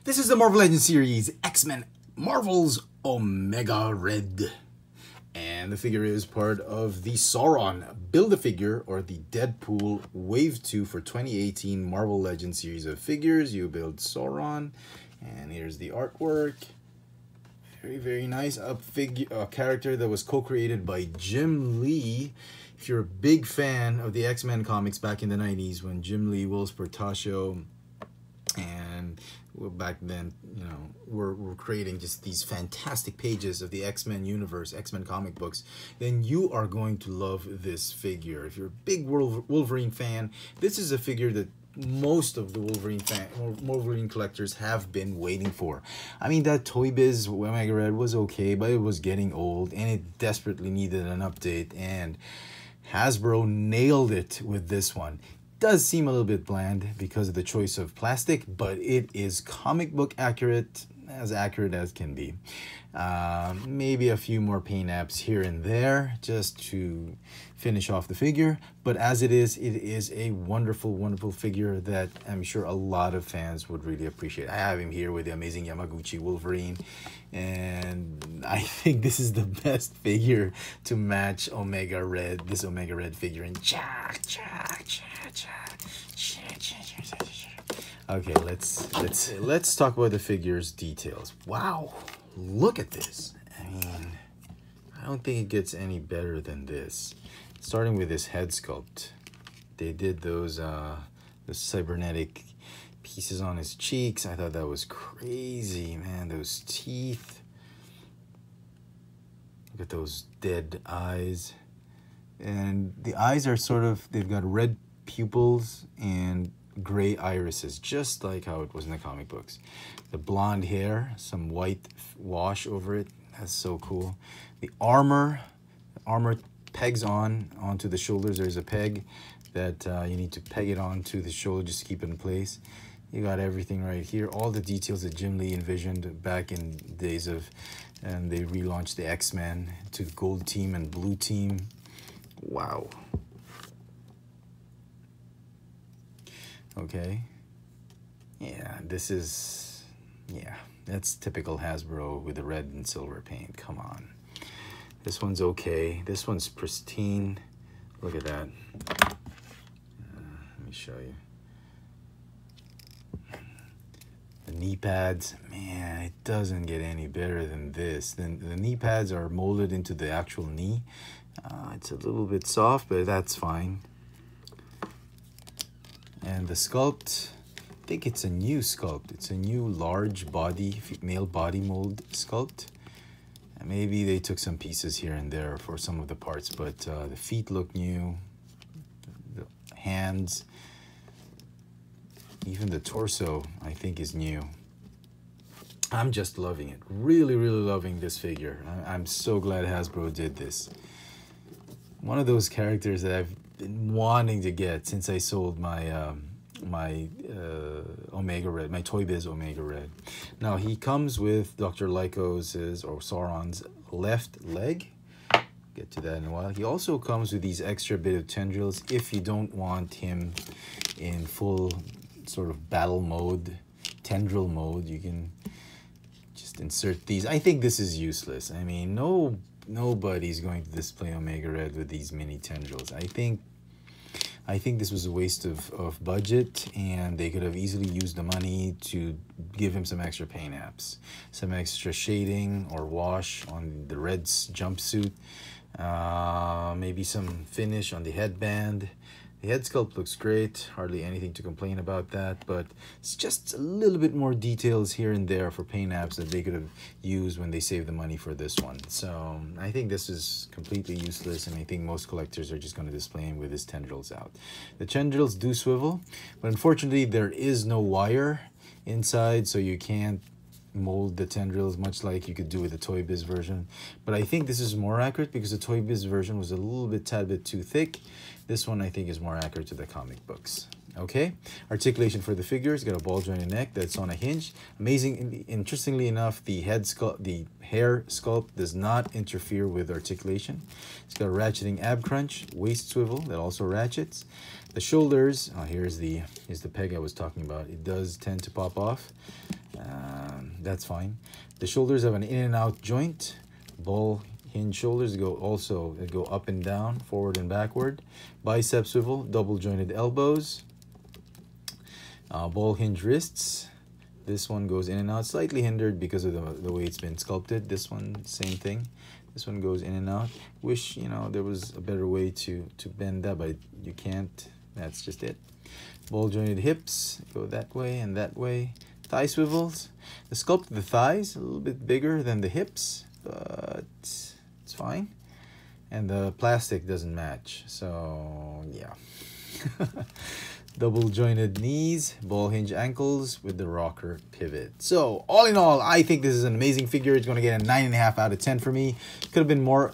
This is the Marvel Legends series, X-Men Marvel's Omega Red. And the figure is part of the Sauron Build-A-Figure, or the Deadpool Wave 2 for 2018 Marvel Legends series of figures. You build Sauron, and here's the artwork. Very, very nice. A character that was co-created by Jim Lee. If you're a big fan of the X-Men comics back in the 90s, when Jim Lee, Will Spartaccio, and back then, you know, we're creating just these fantastic pages of the X-Men universe, X-Men comic books, then you are going to love this figure. If you're a big Wolverine fan, this is a figure that most of the Wolverine collectors have been waiting for. I mean, that Toy Biz Omega Red was okay, but it was getting old and it desperately needed an update, and Hasbro nailed it with this one. Does seem a little bit bland because of the choice of plastic, but it is comic book accurate as can be. Maybe a few more paint apps here and there just to finish off the figure, but as it is a wonderful, wonderful figure that I'm sure a lot of fans would really appreciate. I have him here with the amazing Yamaguchi Wolverine, and I think this is the best figure to match Omega Red, this Omega Red figure. And okay, let's talk about the figure's details. Wow, look at this. I mean, I don't think it gets any better than this. Starting with this head sculpt, they did those the cybernetic pieces on his cheeks. I thought that was crazy, man. Those teeth. Look at those dead eyes. And the eyes are sort of, they've got red pupils and gray irises, just like how it was in the comic books. The blonde hair, some white wash over it. That's so cool. The armor pegs onto the shoulders. There's a peg that you need to peg it onto the shoulder just to keep it in place. You got everything right here. All the details that Jim Lee envisioned back in days of, and they relaunched the X-Men to Gold Team and Blue Team. Wow. Okay. Yeah, that's typical Hasbro with the red and silver paint. Come on. This one's okay. This one's pristine. Look at that. Let me show you. The knee pads, man, it doesn't get any better than this. The knee pads are molded into the actual knee. It's a little bit soft, but that's fine. And the sculpt, I think it's a new sculpt. It's a new large body, male body mold sculpt. Maybe they took some pieces here and there for some of the parts, but the feet look new, the hands, even the torso, I think, is new. I'm just loving it. Really, really loving this figure. I'm so glad Hasbro did this. One of those characters that I've been wanting to get since I sold my my Omega Red, my Toy Biz Omega Red. Now he comes with Dr. Lycos's, or Sauron's, left leg. Get to that in a while. He also comes with these extra bit of tendrils if you don't want him in full sort of battle mode, tendril mode. You can just insert these. I think this is useless. I mean, nobody's going to display Omega Red with these mini tendrils. I think this was a waste of budget, and they could have easily used the money to give him some extra paint apps, some extra shading or wash on the red jumpsuit, maybe some finish on the headband. The head sculpt looks great, hardly anything to complain about that, but it's just a little bit more details here and there for paint apps that they could have used when they saved the money for this one. So I think this is completely useless, and I think most collectors are just going to display him with his tendrils out. The tendrils do swivel, but unfortunately there is no wire inside, so you can't mold the tendrils much like you could do with the Toy Biz version. But I think this is more accurate because the Toy Biz version was a tad bit too thick. This one I think is more accurate to the comic books. Okay, articulation for the figure. It's got a ball jointed neck that's on a hinge. Amazing, interestingly enough, the hair sculpt does not interfere with articulation. It's got a ratcheting ab crunch, waist swivel that also ratchets. The shoulders, here's the peg I was talking about. It does tend to pop off. that's fine. The shoulders have an in and out joint. Ball hinge shoulders go up and down, forward and backward. Bicep swivel, double jointed elbows. Ball hinge wrists. This one goes in and out, slightly hindered because of the way it's been sculpted. This one, same thing. This one goes in and out. Wish, you know, there was a better way to bend that, but you can't. That's just it. Ball jointed hips go that way and that way. Thigh swivels. The sculpt of the thighs a little bit bigger than the hips, but it's fine. And the plastic doesn't match, so yeah. Double jointed knees, ball hinge ankles with the rocker pivot. So all in all, I think this is an amazing figure. It's going to get a 9.5 out of 10 for me. Could have been more,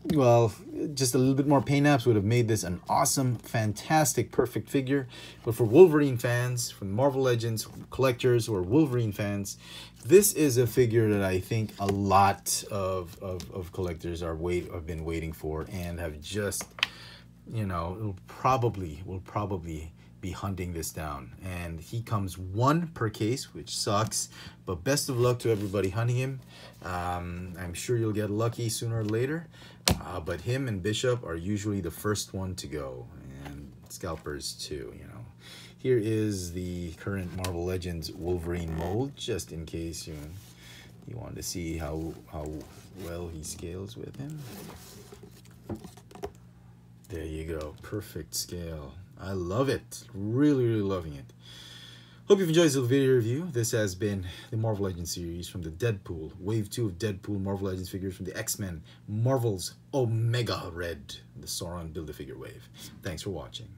well, just a little bit more paint apps would have made this an awesome, fantastic, perfect figure. But for Wolverine fans, for Marvel Legends collectors or Wolverine fans, this is a figure that I think a lot of collectors have been waiting for and have just, you know, will probably be hunting this down. And he comes one per case, which sucks, but best of luck to everybody hunting him. I'm sure you'll get lucky sooner or later, but him and Bishop are usually the first one to go, and scalpers too, you know. Here is the current Marvel Legends Wolverine mold, just in case you want to see how well he scales with him. There you go, perfect scale. I love it. Really, really loving it. Hope you've enjoyed this little video review. This has been the Marvel Legends series from the Deadpool, Wave 2 of Deadpool Marvel Legends figures from the X-Men, Marvel's Omega Red, the Sauron Build-A-Figure wave. Thanks for watching.